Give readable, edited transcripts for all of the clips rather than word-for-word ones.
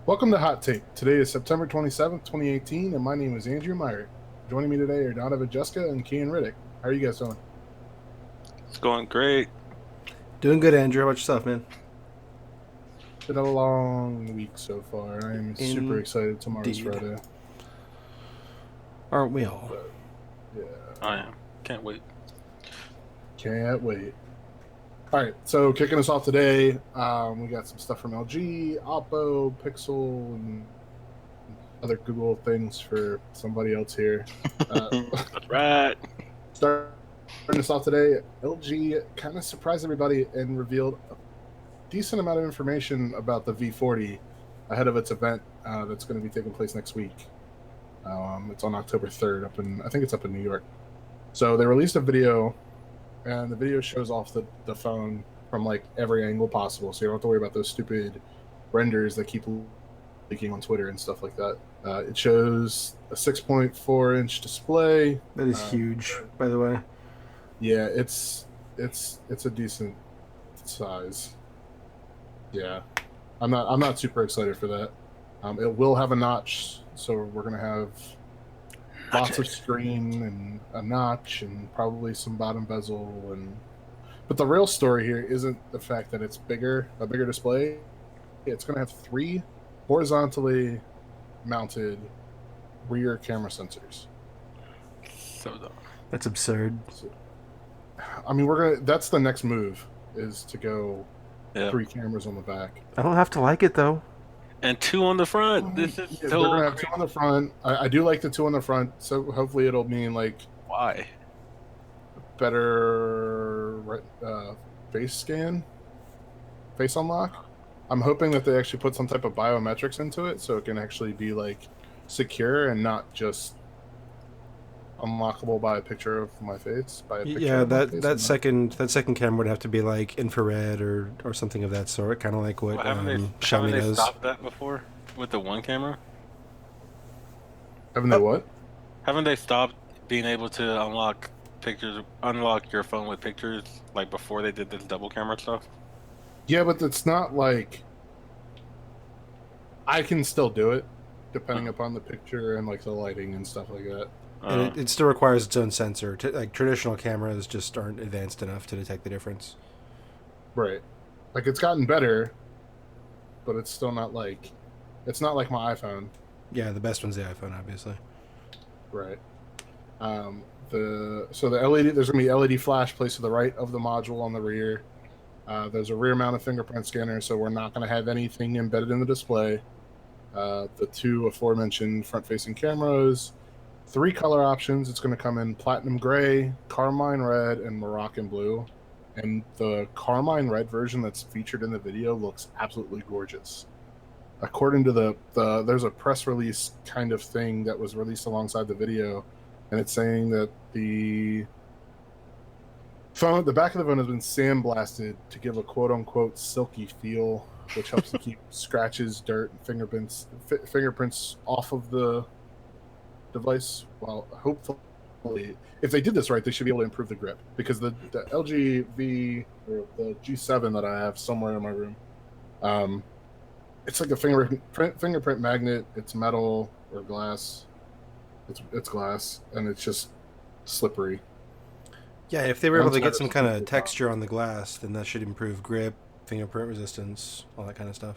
Welcome to Hot Take. Today is September 27th, 2018, and my name is Andrew Meyer. Joining me today are Donovan, Jessica, and Keyan Riddick. How are you guys doing? It's going great. Doing good, Andrew. How about yourself, man? Been a long week so far. I am super excited. Tomorrow's Indeed. Friday. Aren't we all? But, yeah. I am. Can't wait. Can't wait. All right, so kicking us off today, we got some stuff from LG, Oppo, Pixel, and other Google things for somebody else here. That's right. Starting us off today, LG kind of surprised everybody and revealed a decent amount of information about the V40 ahead of its event that's going to be taking place next week. It's on October 3rd I think it's up in New York. So they released a video, and the video shows off the phone from like every angle possible, so you don't have to worry about those stupid renders that keep leaking on Twitter and stuff like that. It shows a 6.4-inch display. That is huge, by the way. Yeah, it's a decent size. Yeah, I'm not super excited for that. It will have a notch, so we're gonna have lots of screen and a notch and probably some bottom bezel but the real story here isn't the fact that it's a bigger display. It's going to have 3 horizontally mounted rear camera sensors. So dumb. That's absurd. So, I mean, that's the next move, is to go 3 cameras on the back. I don't have to like it though. And 2 on the front. This is They're so going to have 2 on the front. I do like the 2 on the front, so hopefully it'll mean like why better face unlock. I'm hoping that they actually put some type of biometrics into it, so it can actually be like secure and not just unlockable by a picture of my face. That second camera would have to be like infrared or something of that sort, kind of like what haven't Xiaomi they does. stopped that before with the 1 camera? Haven't they what? Haven't they stopped being able to unlock your phone with pictures like before they did this double camera stuff? Yeah, but it's not like I can still do it depending upon the picture and like the lighting and stuff like that. And it still requires its own sensor. Like traditional cameras just aren't advanced enough to detect the difference. Right. Like it's gotten better, but it's still not like my iPhone. Yeah, the best one's the iPhone, obviously. Right. The LED, there's gonna be LED flash placed to the right of the module on the rear. There's a rear mounted fingerprint scanner, so we're not going to have anything embedded in the display. The 2 aforementioned front-facing cameras, 3 color options. It's going to come in platinum gray, carmine red, and Moroccan blue. And the carmine red version that's featured in the video looks absolutely gorgeous. According to there's a press release kind of thing that was released alongside the video, and it's saying that the back of the phone has been sandblasted to give a quote-unquote silky feel, which helps to keep scratches, dirt, and fingerprints off of the device. Well, hopefully, if they did this right, they should be able to improve the grip, because the LG or the G7 that I have somewhere in my room, it's like a fingerprint magnet. It's metal or glass. It's glass, and it's just slippery. Yeah, if they were able to get some kind of texture on the glass, then that should improve grip, fingerprint resistance, all that kind of stuff.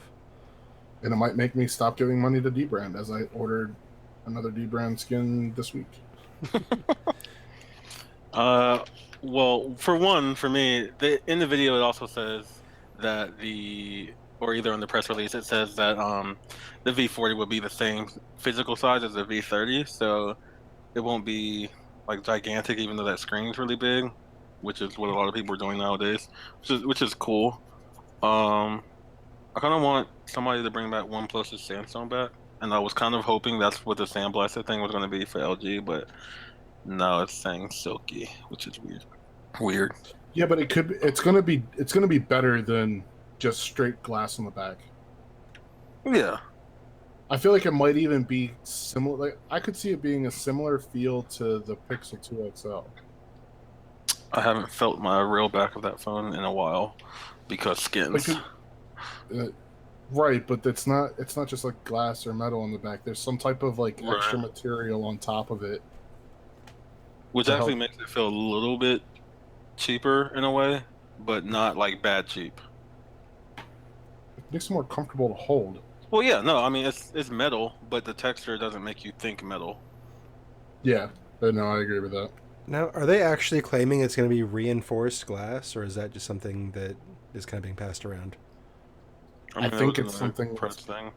And it might make me stop giving money to D-Brand, as I ordered another D-Brand skin this week. Well, for me, in the video it also says that or either in the press release, it says that the V40 will be the same physical size as the V30, so it won't be like gigantic, even though that screen's really big, which is what a lot of people are doing nowadays, which is cool. I kind of want somebody to bring back OnePlus's Samsung back, and I was kind of hoping that's what the sandblasted thing was going to be for LG, but no, it's saying silky, which is weird. Yeah, but it's going to be better than just straight glass on the back. Yeah. I feel like it might even be similar. Like I could see it being a similar feel to the Pixel 2 XL. I haven't felt my real back of that phone in a while because skins. Right, but it's not just like glass or metal on the back. There's some type of like extra Right. material on top of it Which to actually help. makes it feel a little bit cheaper in a way, but not like bad cheap. It makes it more comfortable to hold. Well, yeah, no, I mean it's metal, but the texture doesn't make you think metal. Yeah, but no, I agree with that. Now, are they actually claiming it's going to be reinforced glass, or is that just something that is kind of being passed around? I I mean, that think was it's another something. press thing.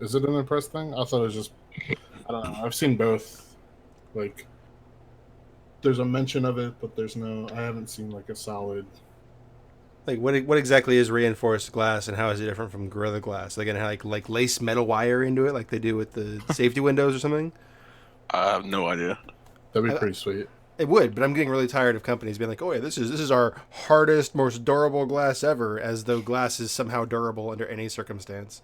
Is it an impress thing? I thought it was just. I don't know. I've seen both. Like, there's a mention of it, but there's no. I haven't seen like a solid. Like, what exactly is reinforced glass, and how is it different from Gorilla Glass? Are they going to like lace metal wire into it, like they do with the safety windows or something? I have no idea. That'd be I, pretty sweet. It would, but I'm getting really tired of companies being like, "Oh yeah, this is our hardest, most durable glass ever," as though glass is somehow durable under any circumstance.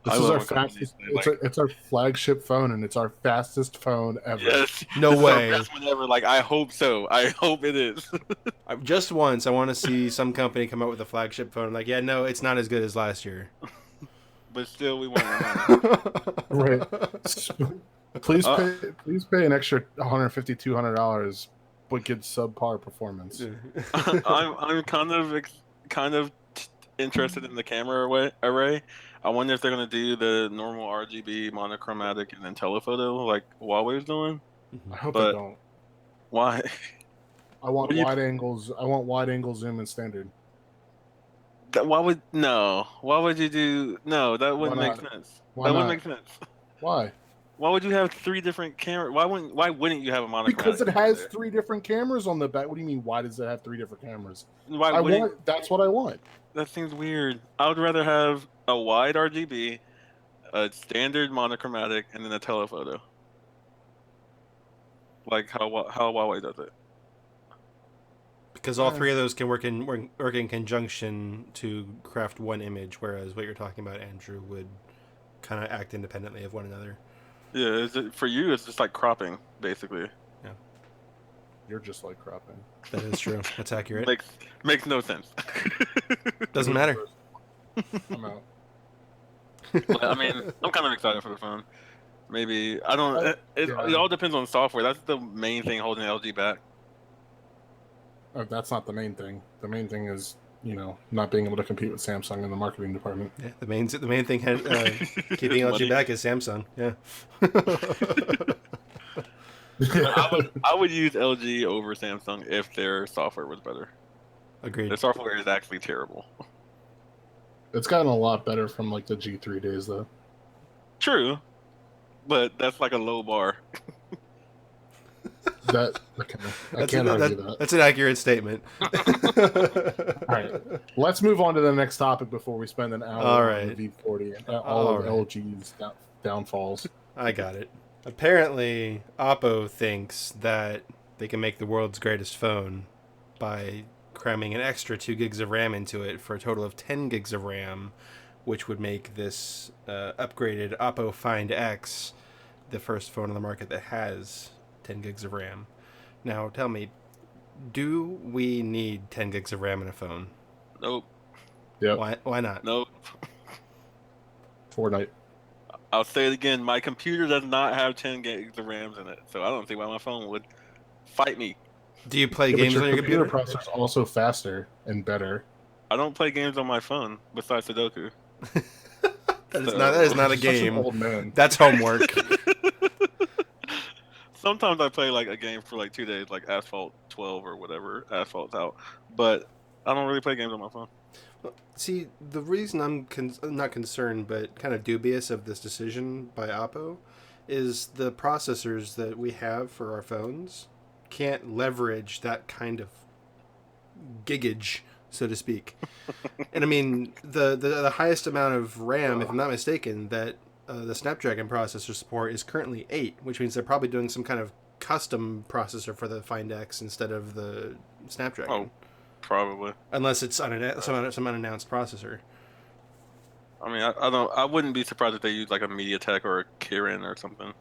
This I is love our when companies fastest. say, like, It's our flagship phone, and it's our fastest phone ever. yes, No this is our way. best one ever. Like, I hope so. I hope it is. Just once, I want to see some company come out with a flagship phone. Like, yeah, no, it's not as good as last year. But still, we want our money. Right. Please Uh, pay an extra $150, $200, but get subpar performance. I'm kind of interested in the camera array. I wonder if they're gonna do the normal RGB monochromatic and then telephoto like Huawei's doing. I hope they But don't. why? I What want do you? wide angles. I want wide angle zoom and standard. Why would no? Why would you do no? That Why wouldn't make not? sense. Why That wouldn't not? make sense. Why? Why would you have three different camera? Why wouldn't you have a monochromatic Because it camera has there? 3 different cameras on the back. What do you mean? Why does it have 3 different cameras? Why wouldn't That's what I want. that seems weird. I would rather have a wide RGB, a standard monochromatic, and then a telephoto. Like how Huawei does it. Because all three of those can work in conjunction to craft one image, whereas what you're talking about, Andrew, would kind of act independently of one another. Yeah, for you, it's just like cropping, basically. Yeah, You're just like cropping. that is true. That's accurate. Makes no sense. Doesn't matter. I'm out. But, I mean, I'm kind of excited for the phone. Maybe I don't. It all depends on software. That's the main thing holding LG back. That's not the main thing. The main thing is, not being able to compete with Samsung in the marketing department. Yeah, the main thing keeping LG back is Samsung. Yeah. I would use LG over Samsung if their software was better. Agreed. Their software is actually terrible. It's gotten a lot better from like the G3 days, though. True, but that's like a low bar. I can't argue that. That's an accurate statement. All right, let's move on to the next topic before we spend an hour on the V40 and all of LG's downfalls. I got it. Apparently, Oppo thinks that they can make the world's greatest phone by cramming an extra 2 gigs of RAM into it for a total of 10 gigs of RAM, which would make this upgraded Oppo Find X the first phone on the market that has 10 gigs of RAM. Now, tell me, do we need 10 gigs of RAM in a phone? Nope. Yeah. Why not? Nope. Fortnite. I'll say it again. My computer does not have 10 gigs of RAMs in it, so I don't see why my phone would fight me. Do you play games on your computer? Processor's also faster and better. I don't play games on my phone besides Sudoku. That is not a game. Old man. That's homework. Sometimes I play like a game for like 2 days, like Asphalt 12 or whatever. Asphalt's out, but I don't really play games on my phone. See, the reason I'm not concerned, but kind of dubious of this decision by Oppo, is the processors that we have for our phones can't leverage that kind of gigage, so to speak. And I mean, the highest amount of RAM, if I'm not mistaken, that the Snapdragon processor support is currently 8, which means they're probably doing some kind of custom processor for the Find X instead of the Snapdragon. Oh, probably. Unless it's some unannounced processor. I mean, I wouldn't be surprised if they use like a MediaTek or a Kirin or something.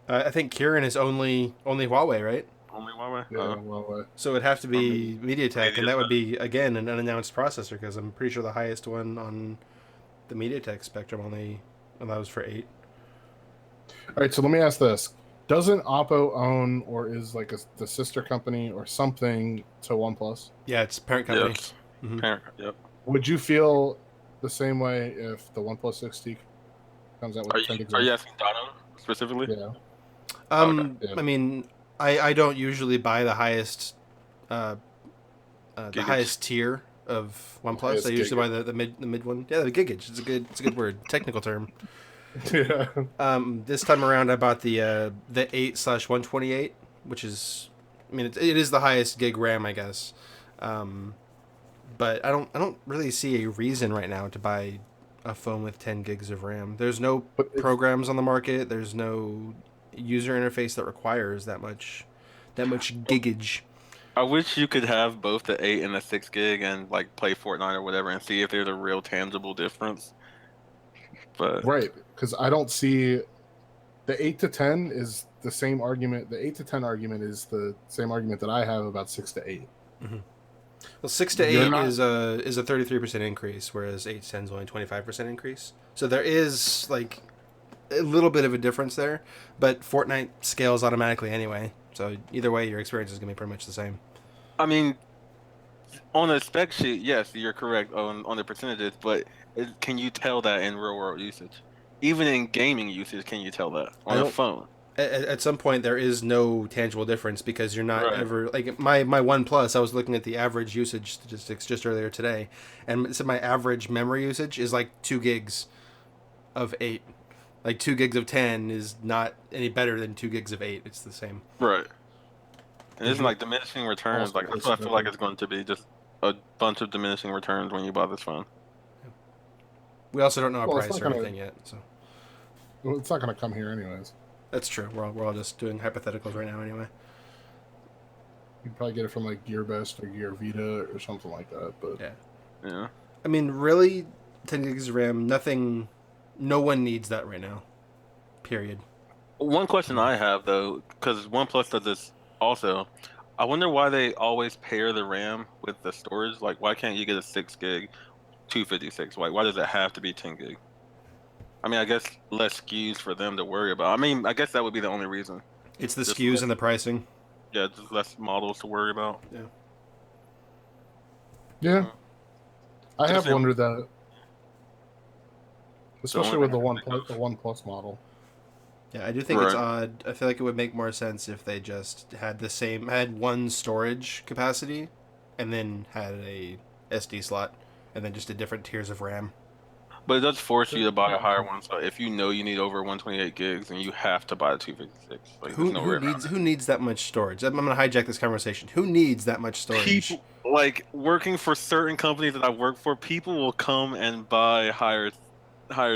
I think Kirin is only Huawei, right? Only Huawei. Yeah, Huawei. So it'd have to be MediaTek, and that would MediaTek. be again an unannounced processor because I'm pretty sure the highest one on the MediaTek spectrum only allows for 8. All right, so let me ask this: doesn't Oppo own or is like the sister company or something to OnePlus? Yeah, it's parent company. Yes. Mhm. Parent. Yep. Would you feel the same way if the OnePlus 6T comes out with Are 10 you gigs? are you asking Dono specifically? Yeah. Okay. Yeah. I mean, I don't usually buy the highest tier of OnePlus. Highest I usually buy gigage. the mid one. Yeah, the gigage. It's a good word, technical term. Yeah. This time around, I bought the 8/128, which is, I mean, it is the highest gig RAM, I guess. But I don't really see a reason right now to buy a phone with 10 gigs of RAM. There's no But it's- programs on the market. There's no user interface that requires that much gigage. I wish you could have both the 8 and the 6 gig and like play Fortnite or whatever and see if there's a real tangible difference. But Right, because I don't see the 8 to 10 is the same argument. The 8 to 10 argument is the same argument that I have about 6 to 8. Well, 6 to You're 8 not- is a 33% increase, whereas 8 to 10 is only 25% increase. So there is like a little bit of a difference there, but Fortnite scales automatically anyway. So either way, your experience is gonna be pretty much the same. I mean, on a spec sheet, yes, you're correct on the percentages, but can you tell that in real world usage? Even in gaming usage, can you tell that on a don't- phone? At some point, there is no tangible difference because you're not Right. ever like my OnePlus. I was looking at the average usage statistics just earlier today, and it said my average memory usage is like 2 gigs of 8. Like 2 gigs of 10 is not any better than 2 gigs of 8. It's the same. Right. And isn't like diminishing returns. Also, Like that's what I feel like it's going to be, just a bunch of diminishing returns when you buy this phone. We also don't know a Well, it's price not or gonna- anything yet, so Well, it's not going to come here anyways. that's true. We're all just doing hypotheticals right now, anyway. You'd probably get it from like GearBest or Gear Vita or something like that. But Yeah. Yeah. I mean, really, 10 gigs of RAM. Nothing. No one needs that right now. Period. One question I have though, because OnePlus does this also, I wonder why they always pair the RAM with the storage. Like, why can't you get a 6 gig 256? Why does it have to be 10 gig? I mean, I guess less SKUs for them to worry about. I mean, I guess that would be the only reason. It's the Just SKUs like- and the pricing. Yeah, just less models to worry about. yeah, I have Just- wondered that, especially with only the thing I can think One Plus model. Yeah, I do think it's Right. odd. I feel like it would make more sense if they just had had one storage capacity, and then had a SD slot, and then just did different tiers of RAM. But it does force you to buy a higher one. So if you know you need over 128 gigs, then you have to buy a 256. Like, Who there's no way around who needs that much storage? I'm gonna hijack this conversation. Who needs that much storage? People like working for certain companies that I work for, people will come and buy higher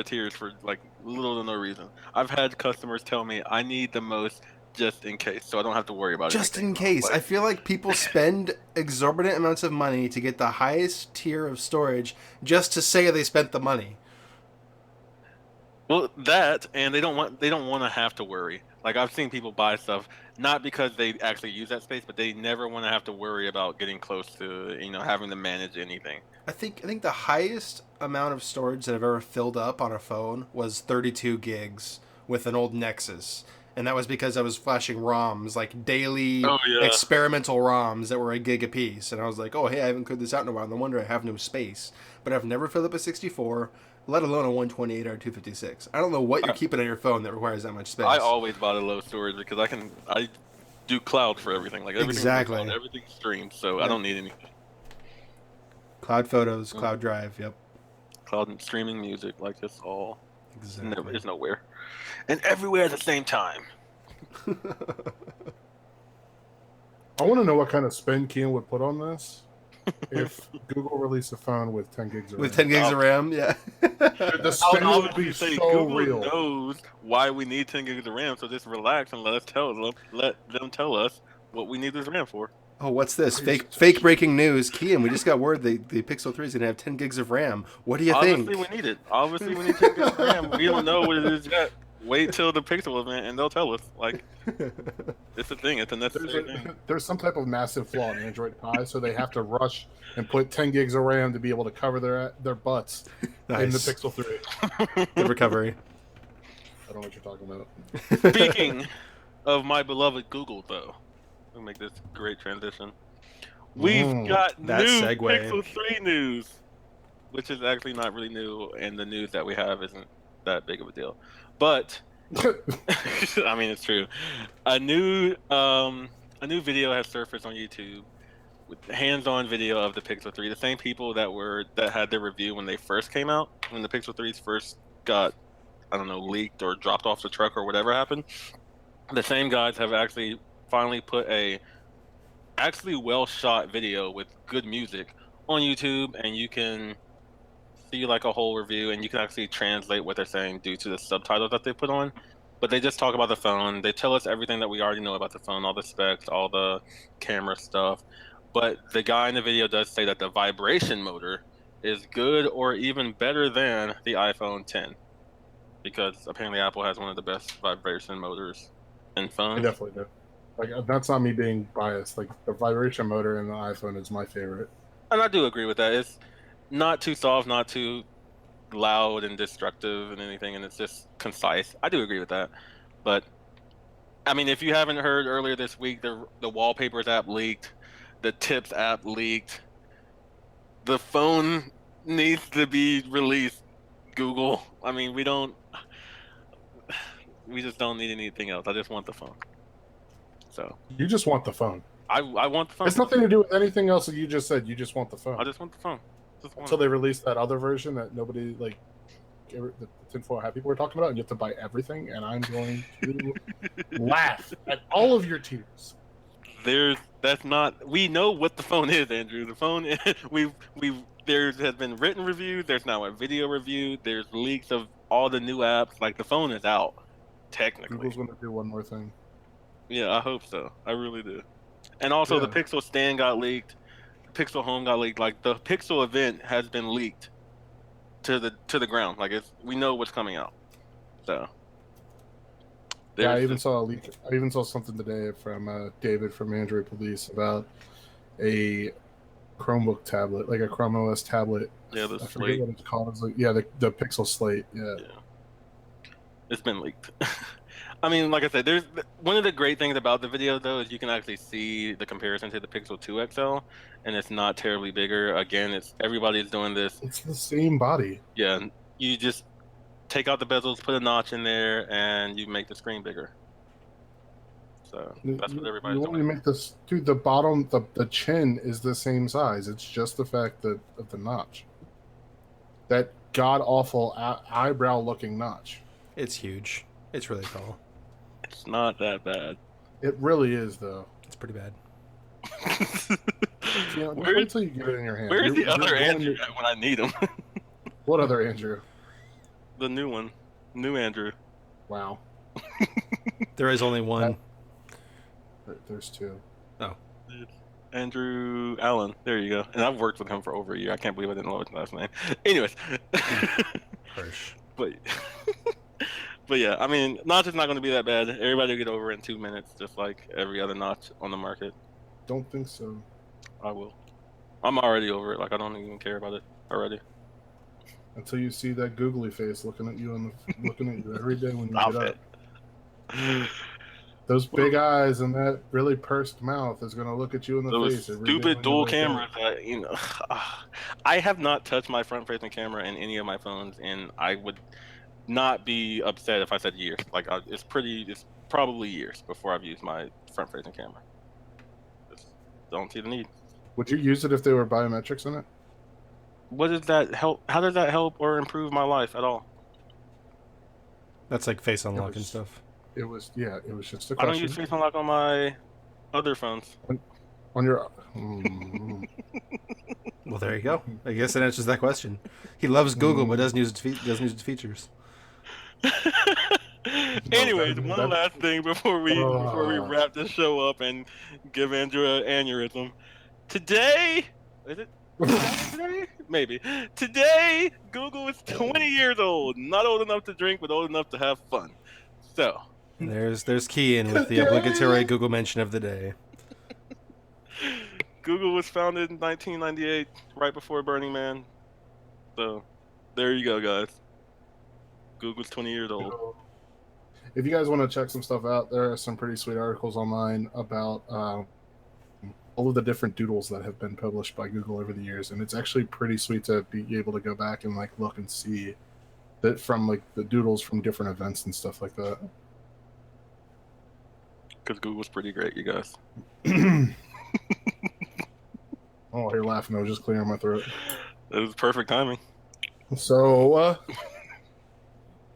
tiers for like little to no reason. I've had customers tell me I need the most just in case, so I don't have to worry about Just anything. in case. Like, I feel like people spend exorbitant amounts of money to get the highest tier of storage just to say they spent the money. well, that and they don't want to have to worry. Like I've seen people buy stuff not because they actually use that space, but they never want to have to worry about getting close to having to manage anything. I think the highest amount of storage that I've ever filled up on a phone was 32 gigs with an old Nexus. And that was because I was flashing ROMs, like daily Oh, yeah. experimental ROMs that were a gig a piece. And I was like, oh, hey, I haven't cleared this out in a while. No wonder I have no space. But I've never filled up a 64, let alone a 128 or a 256. I don't know what you're keeping on your phone that requires that much space. I always buy the low storage because I do cloud for everything. Like everything Exactly. everything streams, so Yeah. I don't need anything. Cloud photos, cloud drive, yep. Cloud and streaming music, like it's all Exactly. it's nowhere and everywhere at the same time. I want to know what kind of spin Keyan would put on this if Google released a phone with 10 gigs of With RAM. 10 gigs of RAM, yeah. The spin I'll would be say so Google real. knows why we need 10 gigs of RAM, so just relax and let them tell us what we need this RAM for. Oh, what's this? Fake breaking news. Keyan, we just got word the Pixel 3 is going to have 10 gigs of RAM. What do you Obviously, think? we need it. Obviously, we need 10 gigs of RAM. We don't know what it is yet. wait till the Pixel event and they'll tell us. Like, it's a thing. It's a necessary thing. There's some type of massive flaw in Android Pie, so they have to rush and put 10 gigs of RAM to be able to cover their butts in the Pixel 3. Good recovery. I don't know what you're talking about. Speaking of my beloved Google, though, we'll make this great transition. We've got that new segue. Pixel 3 news, which is actually not really new, and the news that we have isn't that big of a deal. But I mean, it's true. A new video has surfaced on YouTube with hands-on video of the Pixel 3. The same people that had their review when they first came out, when the Pixel 3s first got, I don't know, leaked or dropped off the truck or whatever happened. The same guys have actually finally put a actually well-shot video with good music on YouTube, and you can see like a whole review, and you can actually translate what they're saying due to the subtitles that they put on. But they just talk about the phone. They tell us everything that we already know about the phone, all the specs, all the camera stuff. But the guy in the video does say that the vibration motor is good or even better than the iPhone 10, because apparently Apple has one of the best vibration motors in phones. I definitely do. Like, that's not me being biased. Like, the vibration motor in the iPhone is my favorite. And I do agree with that. It's not too soft, not too loud and destructive and anything, and it's just concise. I do agree with that. But I mean, if you haven't heard, earlier this week the wallpapers app leaked, the tips app leaked. The phone needs to be released, Google. I mean, we just don't need anything else. I just want the phone. So You just want the phone. I want the phone. It's nothing to do with anything else that you just said. You just want the phone. I just want the phone. Until they release that other version that nobody, like, the tinfoil hat people were talking about, and you have to buy everything, and I'm going to laugh at all of your tears. That's not. We know what the phone is, Andrew. The phone. There has been written reviews. There's now a video review. There's leaks of all the new apps. Like, the phone is out, technically. Google's going to do one more thing. Yeah, I hope so. I really do. And also, the Pixel Stand got leaked. The Pixel Home got leaked. Like, the Pixel event has been leaked to the ground. Like, we know what's coming out. So. Yeah, I even saw a leak. I even saw something today from David from Android Police about a Chromebook tablet, like a Chrome OS tablet. Yeah, I forget what it's called. It's like, the Pixel Slate. Yeah. It's been leaked. I mean, like I said, there's one of the great things about the video, though, is you can actually see the comparison to the Pixel 2 XL, and it's not terribly bigger. Again, everybody's doing this. It's the same body. Yeah, you just take out the bezels, put a notch in there, and you make the screen bigger. So that's what everybody's doing. You make this, dude. The bottom, the chin is the same size. It's just the fact of the notch. That god awful eyebrow looking notch. It's huge. It's really tall. It's not that bad. It really is, though. It's pretty bad. Wait till you get it in your hand. Where's the other Andrew at when I need him? What other Andrew? The new one. New Andrew. Wow. There is only one. There's two. Oh. Andrew Allen. There you go. And I've worked with him for over a year. I can't believe I didn't know his last name. Anyways. Harsh. But yeah, I mean, notch is not going to be that bad. Everybody will get over it in 2 minutes, just like every other notch on the market. Don't think so. I will. I'm already over it. Like, I don't even care about it already. Until you see that googly face looking at you every day when you get up. Those big eyes and that really pursed mouth is going to look at you in the face. Those stupid dual cameras that, I have not touched my front-facing camera in any of my phones, and I would not be upset if I said years. Like, it's probably years before I've used my front-facing camera. Just don't see the need. Would you use it if there were biometrics in it? What does that help? How does that help or improve my life at all? That's like face unlock and stuff. It was just a question. I don't use face unlock on my other phones. On your. Well, there you go. I guess that answers that question. He loves Google, but doesn't use its features. Anyways, one last thing before we wrap this show up and give Andrew an aneurysm. Today, is it today? Maybe. Today, Google is 20 years old. Not old enough to drink, but old enough to have fun. So, There's Keyan with the obligatory Google mention of the day. Google was founded in 1998, right before Burning Man. So, there you go, guys. Google's 20 years old. If you guys want to check some stuff out, there are some pretty sweet articles online about all of the different doodles that have been published by Google over the years, and it's actually pretty sweet to be able to go back and like look and see that from like the doodles from different events and stuff like that. Because Google's pretty great, you guys. Oh, you're laughing. I was just clearing my throat. It was perfect timing. So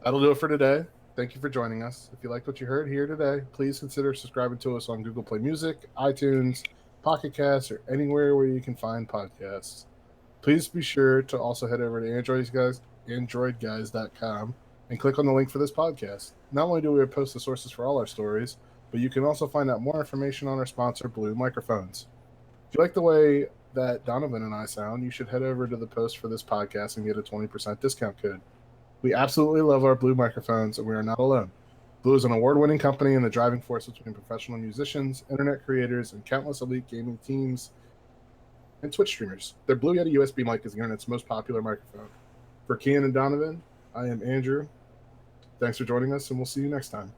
that'll do it for today. Thank you for joining us. If you liked what you heard here today, please consider subscribing to us on Google Play Music, iTunes, Pocket Casts, or anywhere where you can find podcasts. Please be sure to also head over to AndroidGuys.com and click on the link for this podcast. Not only do we post the sources for all our stories, but you can also find out more information on our sponsor, Blue Microphones. If you like the way that Donovan and I sound, you should head over to the post for this podcast and get a 20% discount code. We absolutely love our Blue microphones, and we are not alone. Blue is an award-winning company and the driving force between professional musicians, internet creators, and countless elite gaming teams and Twitch streamers. Their Blue Yeti USB mic is the internet's most popular microphone. For Keyan and Donovan, I am Andrew. Thanks for joining us, and we'll see you next time.